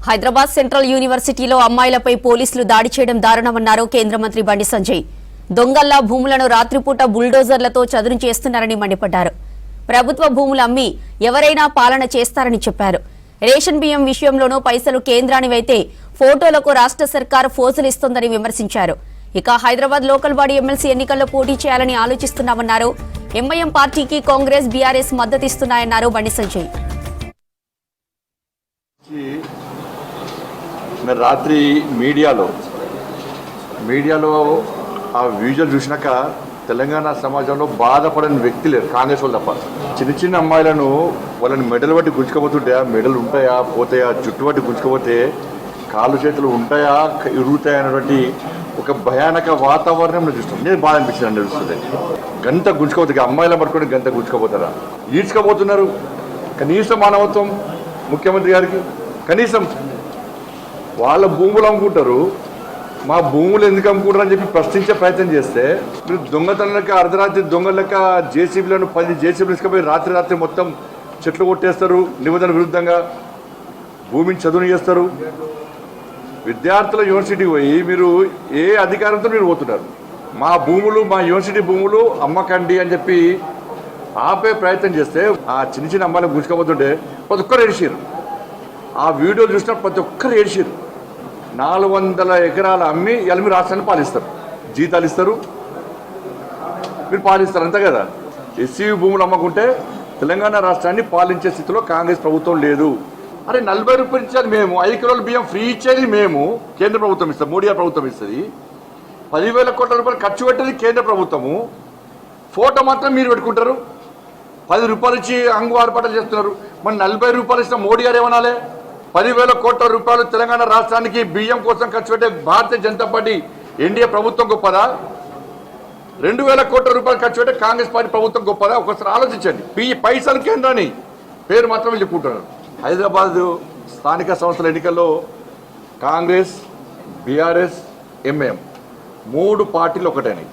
Hyderabad central యూనివర్సిటీలో అమ్మాయిలపై పోలీసులు దాడి చేయడం దారుణమన్నారు కేంద్ర మంత్రి బండి సంజయ్. దొంగల్లా భూములను రాత్రిపూట బుల్డోజర్లతో చదును చేస్తున్నారని మండిపడ్డారు. ప్రభుత్వ భూములు అమ్మి ఎవరైనా పాలన చేస్తారని చెప్పారు. రేషన్ బియ్యం విషయంలోనూ పైసలు కేంద్రానివైతే ఫోటోలకు రాష్ట్ర సర్కారు ఫోజులు ఇస్తోందని విమర్శించారు. ఇక హైదరాబాద్ లోకల్ బాడీ ఎమ్మెల్సీ ఎన్నికల్లో పోటీ చేయాలని ఆలోచిస్తున్నామన్నారు. ఎంఐఎం పార్టీకి కాంగ్రెస్ బీఆర్ఎస్ మద్దతిస్తున్నాయన్నారు బండి సంజయ్. రాత్రి మీడియాలో ఆ విజువల్ చూసినాక తెలంగాణ సమాజంలో బాధపడని వ్యక్తి లేరు, కాంగ్రెస్ వాళ్ళు తప్ప. చిన్న చిన్న అమ్మాయిలను వాళ్ళని మెడలు బట్టి గుంజుకోబోతుంటాయా, మెడలు ఉంటాయా పోతాయా, జుట్టు బట్టి గుంజుకోపోతే కాళ్ళు చేతులు ఉంటాయా ఇరుగుతాయా అనేటువంటి ఒక భయానక వాతావరణంలో చూస్తాం. నేను బాధ అనిపించింది తెలుస్తుంది. గంట గుంజుకోపోతుంది, అమ్మాయిలను పట్టుకొని గంట గుంజుకోపోతారా, ఈడ్చుకోబోతున్నారు. కనీసం మానవత్వం ముఖ్యమంత్రి గారికి, కనీసం వాళ్ళ భూములు అమ్ముకుంటారు, మా భూములు ఎందుకు అమ్ముకుంటారు అని చెప్పి ప్రశ్నించే ప్రయత్నం చేస్తే మీరు దొంగతనం లెక్క అర్ధరాత్రి దొంగల లెక్క జేసీబీలను 10 జేసీబీలు తీసుకుపోయి రాత్రి మొత్తం చెట్లు కొట్టేస్తారు, నిబంధనల విరుద్ధంగా భూమిని చదువుని చేస్తారు. విద్యార్థుల యూనివర్సిటీకి పోయి మీరు ఏ అధికారంతో మీరు పోతున్నారు? మా భూములు, మా యూనివర్సిటీ భూములు అమ్మకండి అని చెప్పి ఆపే ప్రయత్నం చేస్తే ఆ చిన్న చిన్న అమ్మాయిలు గుంజుకోబోతుంటే ప్రతి ఒక్కరు ఏడిచారు. ఆ వీడియోలు చూసిన ప్రతి ఒక్కరు ఏడిచారు. 400 ఎకరాలు అమ్మి ఇలా మీరు రాష్ట్రాన్ని పాలిస్తారు, జీతాలు ఇస్తారు, మీరు పాలిస్తారు, అంతే కదా. ఎస్సీ భూములు అమ్మకుంటే తెలంగాణ రాష్ట్రాన్ని పాలించే స్థితిలో కాంగ్రెస్ ప్రభుత్వం లేదు. అరే 40 రూపాయలు ఇచ్చేది మేము, 5 కిలోల బియ్యం ఫ్రీ ఇచ్చేది మేము, కేంద్ర ప్రభుత్వం ఇస్తుంది, మోడీ గారి ప్రభుత్వం ఇస్తుంది. 10,000 కోట్ల రూపాయలు ఖర్చు పెట్టేది కేంద్ర ప్రభుత్వము, ఫోటో మాత్రం మీరు పెట్టుకుంటారు. 10 రూపాయలు ఇచ్చి అంగు ఆర్పాటలు చేస్తున్నారు. మరి 40 రూపాయలు ఇచ్చిన మోడీ గారు ఏమనాలి? 10,000 కోట్ల రూపాయలు తెలంగాణ రాష్ట్రానికి బియ్యం కోసం ఖర్చు పెట్టే భారతీయ జనతా పార్టీ ఎన్డీఏ ప్రభుత్వం గొప్పదా? 2,000 కోట్ల రూపాయలు ఖర్చు పెట్టే కాంగ్రెస్ పార్టీ ప్రభుత్వం గొప్పదా? ఒకసారి ఆలోచించండి. పైసలు కేంద్రాన్ని పేరు మాత్రమే చెప్పుకుంటున్నారు. హైదరాబాద్ స్థానిక సంస్థల ఎన్నికల్లో కాంగ్రెస్, బీఆర్ఎస్, ఎంఐఎం 3 పార్టీలు ఒకటైనాయి.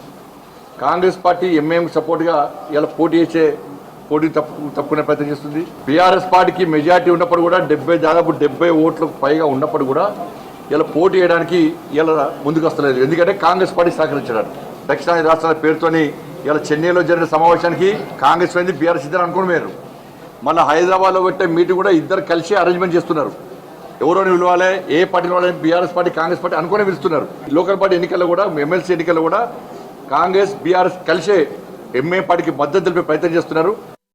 కాంగ్రెస్ పార్టీ ఎంఐఎం సపోర్ట్గా ఇలా పోటీ తప్పుకునే ప్రయత్నం చేస్తుంది. బీఆర్ఎస్ పార్టీకి మెజార్టీ ఉన్నప్పుడు కూడా దాదాపు 70 ఓట్లకు పైగా ఉన్నప్పుడు కూడా ఇలా పోటీ చేయడానికి ఇలా ముందుకు వస్తలేదు. ఎందుకంటే కాంగ్రెస్ పార్టీ సహకరించడానికి. దక్షిణాది రాష్ట్రాల పేరుతోని ఇలా చెన్నైలో జరిగిన సమావేశానికి కాంగ్రెస్ పోయింది, బీఆర్ఎస్ ఇద్దరు అనుకుని మీరు. మళ్ళీ హైదరాబాద్లో పెట్టే మీటింగ్ కూడా ఇద్దరు కలిసి అరేంజ్మెంట్ చేస్తున్నారు. ఎవరోని పిలవాలి, ఏ పార్టీని పిలవాలి, బీఆర్ఎస్ పార్టీ కాంగ్రెస్ పార్టీ అనుకునే పిలుస్తున్నారు. లోకల్ పార్టీ ఎన్నికల్లో కూడా, ఎమ్మెల్సీ ఎన్నికల్లో కూడా కాంగ్రెస్ బీఆర్ఎస్ కలిసే ఎంఏ పార్టీకి మద్దతు తెలిపే ప్రయత్నం చేస్తున్నారు.